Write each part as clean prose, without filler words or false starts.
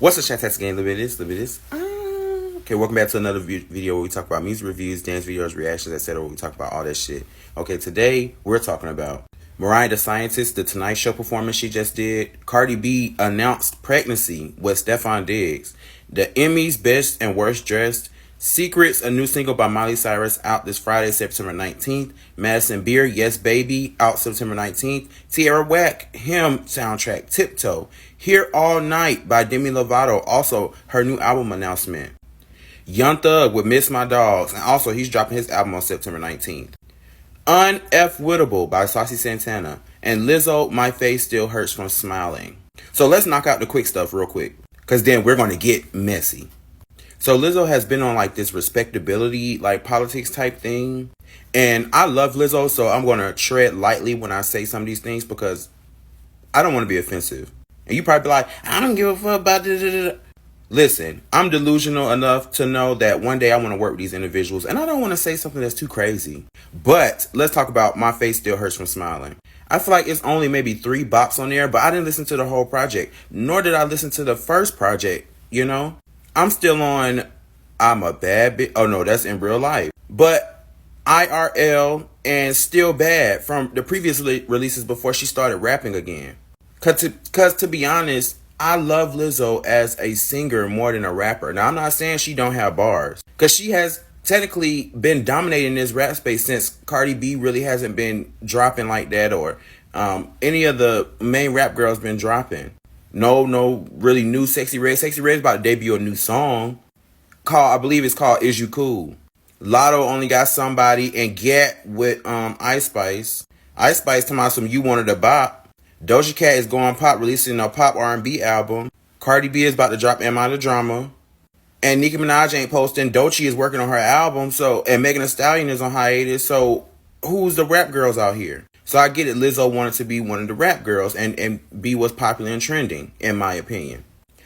What's the chat text game? Live it is. Okay, welcome back to another video where we talk about music reviews, dance videos, reactions, etc. We talk about all that shit. Okay, today we're talking about Mariah the Scientist, the Tonight Show performance she just did. Cardi B announced pregnancy with Stefon Diggs. The Emmys Best and Worst Dressed. Secrets, a new single by Miley Cyrus, out this Friday, September 19th. Madison Beer, Yes Baby, out September 19th. Tierra Whack, Him soundtrack, Tiptoe. Here All Night by Demi Lovato, also her new album announcement. Young Thug with Miss My Dogs, and also he's dropping his album on September 19th. Unf-Wittable by Saucy Santana. And Lizzo, My Face Still Hurts From Smiling. So let's knock out the quick stuff real quick, because then we're going to get messy. So Lizzo has been on like this respectability, like politics type thing. And I love Lizzo, so I'm going to tread lightly when I say some of these things because I don't want to be offensive. And you probably be like, I don't give a fuck about this. Listen, I'm delusional enough to know that one day I want to work with these individuals and I don't want to say something that's too crazy. But let's talk about My Face Still Hurts From Smiling. I feel like it's only maybe 3 bops on there, but I didn't listen to the whole project. Nor did I listen to the first project, you know? I'm still on I'm a Bad Bitch. Oh no, that's In Real Life. But IRL and Still Bad from the previous releases before she started rapping again. Cause to be honest, I love Lizzo as a singer more than a rapper. Now, I'm not saying she don't have bars, because she has technically been dominating this rap space since Cardi B really hasn't been dropping like that, or any of the main rap girls been dropping. No really new Sexy Red. Sexy Red's about to debut a new song I believe it's called Is You Cool. Lotto only got Somebody, and Get with Ice Spice. Ice Spice talking about some You Wanted a Bop. Doja Cat is going pop, releasing a pop R&B album. Cardi B is about to drop Am I the Drama. And Nicki Minaj ain't posting. Doechii is working on her album. And Megan Thee Stallion is on hiatus. So who's the rap girls out here? So I get it. Lizzo wanted to be one of the rap girls and be what's popular and trending, in my opinion.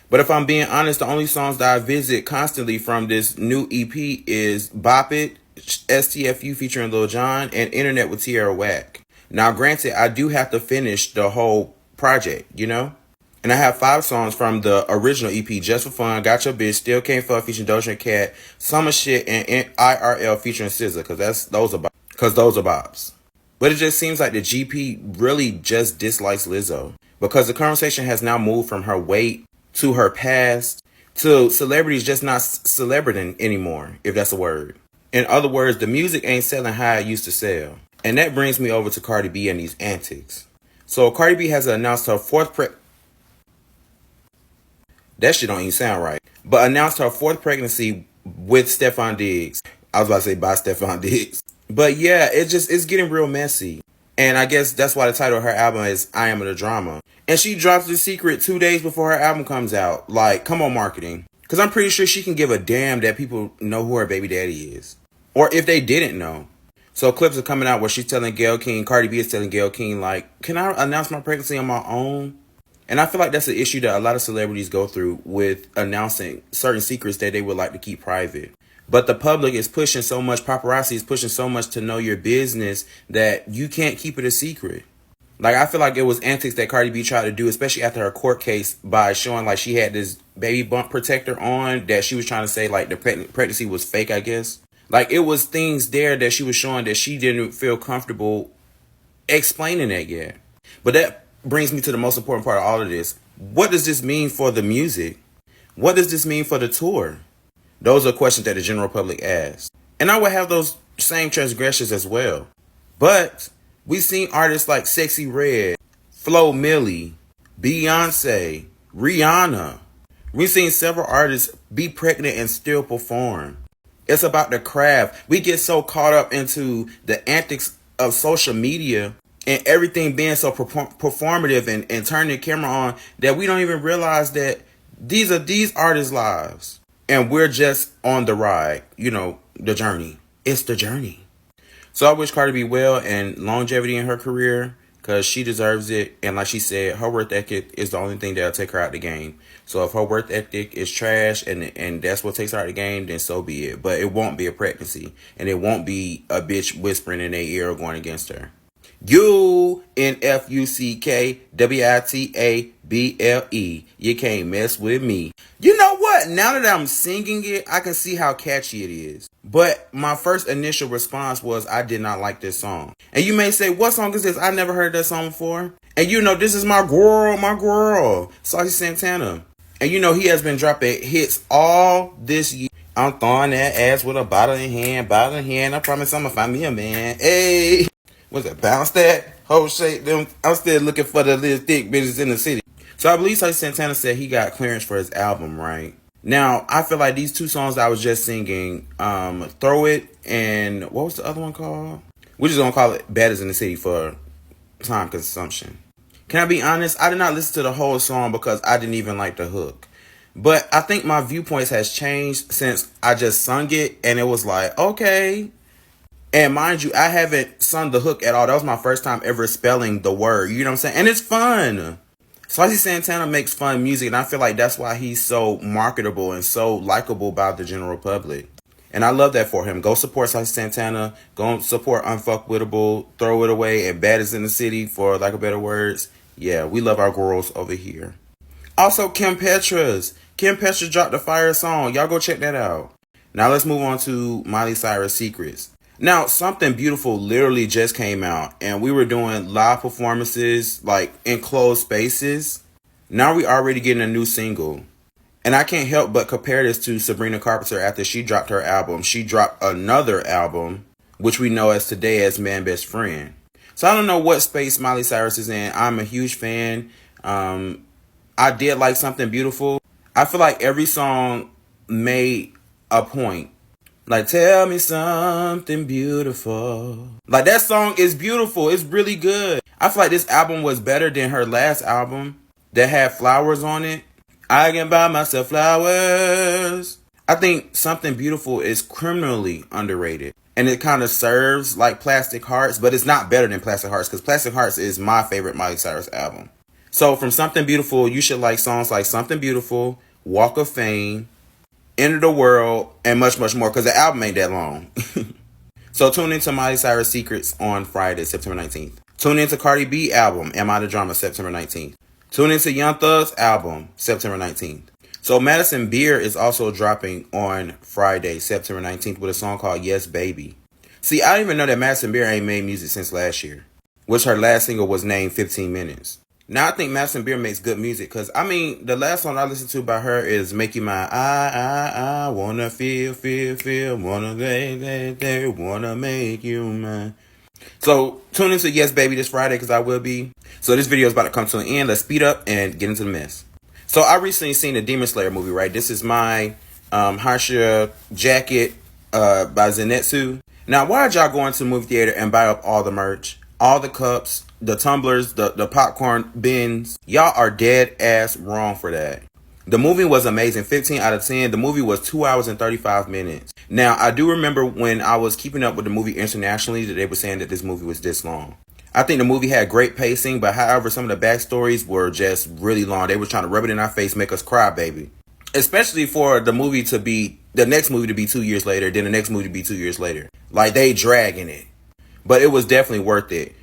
But if I'm being honest, the only songs that I visit constantly from this new EP is Bop It, STFU featuring Lil Jon, and Internet with Tierra Whack. Now, granted, I do have to finish the whole project, you know? And I have 5 songs from the original EP, Just For Fun, Got Your Bitch, Still Can't Fuck featuring Doja Cat, Summer Shit, and IRL featuring SZA, because those are bops. But it just seems like the GP really just dislikes Lizzo, because the conversation has now moved from her weight to her past to celebrities just not celebrating anymore, if that's a word. In other words, the music ain't selling how it used to sell. And that brings me over to Cardi B and these antics. So Cardi B has announced her 4th that shit don't even sound right. But announced her 4th pregnancy with Stefon Diggs. I was about to say by Stefon Diggs. But yeah, it's getting real messy. And I guess that's why the title of her album is I Am the Drama. And she drops The Secret 2 days before her album comes out. Like, come on, marketing. Because I'm pretty sure she can give a damn that people know who her baby daddy is. Or if they didn't know. So clips are coming out where she's telling Gayle King, Cardi B is telling Gayle King, like, can I announce my pregnancy on my own? And I feel like that's an issue that a lot of celebrities go through with announcing certain secrets that they would like to keep private. But the public is pushing so much, paparazzi is pushing so much to know your business that you can't keep it a secret. Like, I feel like it was antics that Cardi B tried to do, especially after her court case, by showing like she had this baby bump protector on that she was trying to say like the pregnancy was fake, I guess. Like, it was things there that she was showing that she didn't feel comfortable explaining that yet. But that brings me to the most important part of all of this. What does this mean for the music? What does this mean for the tour? Those are questions that the general public asks. And I would have those same transgressions as well. But we've seen artists like Sexy Red, Flo Milli, Beyonce, Rihanna. We've seen several artists be pregnant and still perform. It's about the craft. We get so caught up into the antics of social media and everything being so performative and turning the camera on that we don't even realize that these are these artists' lives. And we're just on the ride, you know, the journey. It's the journey. So I wish Cardi B well and longevity in her career, because she deserves it. And like she said, her work ethic is the only thing that'll take her out the game. So if her work ethic is trash and that's what takes her out the game, then so be it. But it won't be a pregnancy. And it won't be a bitch whispering in their ear or going against her. UNFUCKWITABLE. You can't mess with me. You know what? Now that I'm singing it, I can see how catchy it is. But my first initial response was I did not like this song. And you may say, what song is this? I never heard that song before. And you know, this is my girl, Saucy Santana. And you know, he has been dropping hits all this year. I'm throwing that ass with a bottle in hand. I promise I'm gonna find me a man. Hey, what's it? Bounce that whole shape. Them. I'm still looking for the little thick bitches in the city. So I believe Saucy Santana said he got clearance for his album, right? Now I feel like these two songs I was just singing, "Throw It" and what was the other one called? We're just gonna call it "Bad as in the City" for time consumption. Can I be honest? I did not listen to the whole song because I didn't even like the hook. But I think my viewpoints has changed since I just sung it, and it was like, okay. And mind you, I haven't sung the hook at all. That was my first time ever spelling the word. You know what I'm saying? And it's fun. Saucy Santana makes fun music, and I feel like that's why he's so marketable and so likable by the general public. And I love that for him. Go support Saucy Santana. Go support Unfuckwittable, Throw It Away, and Bad Is in the City, for lack of better words. Yeah, we love our girls over here. Also, Kim Petras dropped a fire song. Y'all go check that out. Now let's move on to Miley Cyrus' Secrets. Now, Something Beautiful literally just came out, and we were doing live performances, like in closed spaces. Now we already getting a new single. And I can't help but compare this to Sabrina Carpenter after she dropped her album. She dropped another album, which we know as today as Man Best Friend. So I don't know what space Miley Cyrus is in. I'm a huge fan. I did like Something Beautiful. I feel like every song made a point. Like, tell me something beautiful. Like, that song is beautiful. It's really good. I feel like this album was better than her last album that had flowers on it. I can buy myself flowers. I think Something Beautiful is criminally underrated. And it kind of serves like Plastic Hearts, but it's not better than Plastic Hearts, because Plastic Hearts is my favorite Miley Cyrus album. So from Something Beautiful, you should like songs like Something Beautiful, Walk of Fame, End of the World, and much, much more, because the album ain't that long. So tune into Miley Cyrus Secrets on Friday, September 19th. Tune into Cardi B album, Am I the Drama, September 19th. Tune into Young Thug's album, September 19th. So Madison Beer is also dropping on Friday, September 19th, with a song called Yes Baby. See, I didn't even know that Madison Beer ain't made music since last year, which her last single was named 15 Minutes. Now, I think Madison Beer makes good music, because, I mean, the last song I listened to by her is Make You Mine. I wanna feel, wanna they, wanna make you mine. So, tune into Yes Baby this Friday, because I will be. So, this video is about to come to an end. Let's speed up and get into the mess. So, I recently seen the Demon Slayer movie, right? This is my Harsha jacket by Zenitsu. Now, why did y'all go into the movie theater and buy up all the merch? All the cups, the tumblers, the popcorn bins. Y'all are dead ass wrong for that. The movie was amazing. 15 out of 10. The movie was 2 hours and 35 minutes. Now, I do remember when I was keeping up with the movie internationally that they were saying that this movie was this long. I think the movie had great pacing, but however, some of the backstories were just really long. They were trying to rub it in our face, make us cry, baby. Especially for the movie to be, the next movie to be 2 years later, then the next movie to be 2 years later. Like, they dragging it. But it was definitely worth it.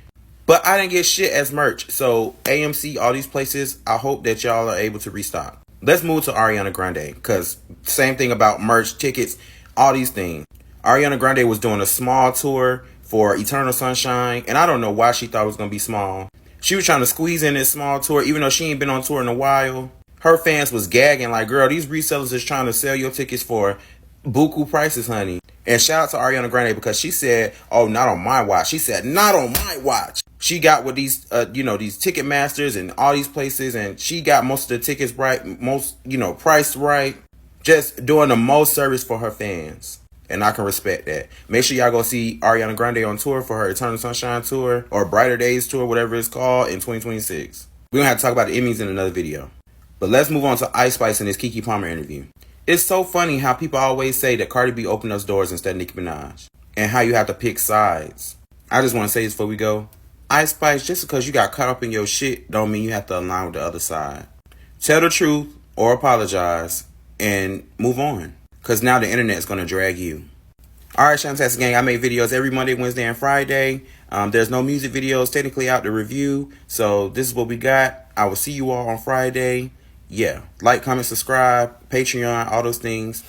But I didn't get shit as merch. So AMC, all these places, I hope that y'all are able to restock. Let's move to Ariana Grande, because same thing about merch, tickets, all these things. Ariana Grande was doing a small tour for Eternal Sunshine, and I don't know why she thought it was going to be small. She was trying to squeeze in this small tour, even though she ain't been on tour in a while. Her fans was gagging like, girl, these resellers is trying to sell your tickets for buku prices, honey. And shout out to Ariana Grande, because she said, oh, not on my watch. She said, not on my watch. She got with these, these ticket masters and all these places, and she got most of the tickets right, most, priced right. Just doing the most service for her fans. And I can respect that. Make sure y'all go see Ariana Grande on tour for her Eternal Sunshine tour, or Brighter Days tour, whatever it's called, in 2026. We're going to have to talk about the Emmys in another video. But let's move on to Ice Spice and this Keke Palmer interview. It's so funny how people always say that Cardi B opened those doors instead of Nicki Minaj, and how you have to pick sides. I just want to say this before we go. Ice Spice, just because you got caught up in your shit don't mean you have to align with the other side. Tell the truth or apologize and move on, because now the internet is going to drag you. All right, Shantastic Gang, I make videos every Monday, Wednesday, and Friday. There's no music videos technically out to review, so this is what we got. I will see you all on Friday. Yeah, like, comment, subscribe, Patreon, all those things.